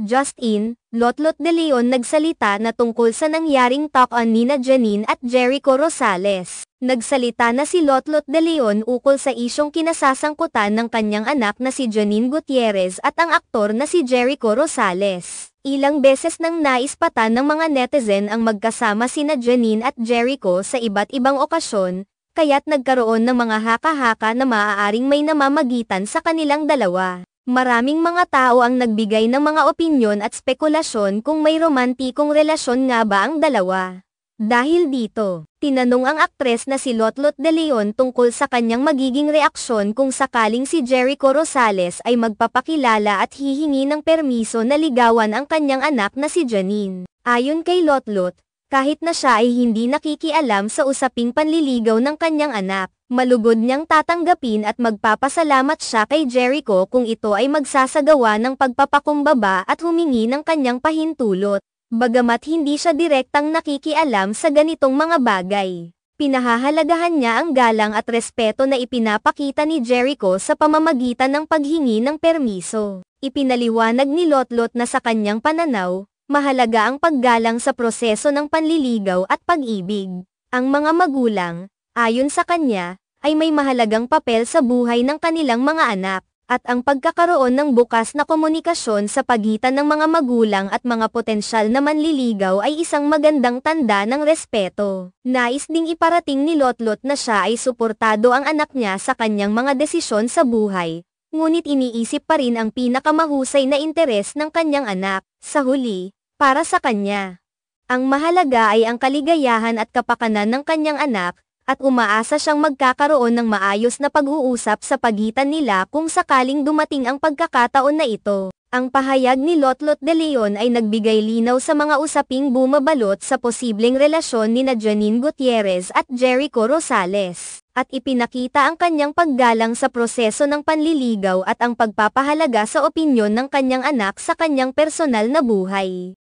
Justin, Lotlot de Leon nagsalita na tungkol sa nangyaring talk-on nina Janine at Jericho Rosales. Nagsalita na si Lotlot de Leon ukol sa isyong kinasasangkutan ng kanyang anak na si Janine Gutierrez at ang aktor na si Jericho Rosales. Ilang beses nang naispatan ng mga netizen ang magkasama sina Janine at Jericho sa iba't ibang okasyon, kaya't nagkaroon ng mga haka-haka na maaaring may namamagitan sa kanilang dalawa. Maraming mga tao ang nagbigay ng mga opinyon at spekulasyon kung may romantikong relasyon nga ba ang dalawa. Dahil dito, tinanong ang aktres na si Lotlot de Leon tungkol sa kanyang magiging reaksyon kung sakaling si Jericho Rosales ay magpapakilala at hihingi ng permiso na ligawan ang kanyang anak na si Janine. Ayon kay Lotlot, kahit na siya ay hindi nakikialam sa usaping panliligaw ng kanyang anak, malugod niyang tatanggapin at magpapasalamat siya kay Jericho kung ito ay magsasagawa ng pagpapakumbaba at humingi ng kanyang pahintulot. Bagamat hindi siya direktang nakikialam sa ganitong mga bagay, pinahahalagahan niya ang galang at respeto na ipinapakita ni Jericho sa pamamagitan ng paghingi ng permiso. Ipinaliwanag ni Lotlot na sa kanyang pananaw, mahalaga ang paggalang sa proseso ng panliligaw at pag-ibig. Ang mga magulang, ayon sa kanya, ay may mahalagang papel sa buhay ng kanilang mga anak, at ang pagkakaroon ng bukas na komunikasyon sa pagitan ng mga magulang at mga potensyal na manliligaw ay isang magandang tanda ng respeto. Nais ding iparating ni Lotlot na siya ay suportado ang anak niya sa kanyang mga desisyon sa buhay, ngunit iniisip pa rin ang pinakamahusay na interes ng kanyang anak. Sa huli, para sa kanya, ang mahalaga ay ang kaligayahan at kapakanan ng kanyang anak, at umaasa siyang magkakaroon ng maayos na pag-uusap sa pagitan nila kung sakaling dumating ang pagkakataon na ito. Ang pahayag ni Lotlot de Leon ay nagbigay linaw sa mga usaping bumabalot sa posibleng relasyon nina Janine Gutierrez at Jericho Rosales, at ipinakita ang kanyang paggalang sa proseso ng panliligaw at ang pagpapahalaga sa opinyon ng kanyang anak sa kanyang personal na buhay.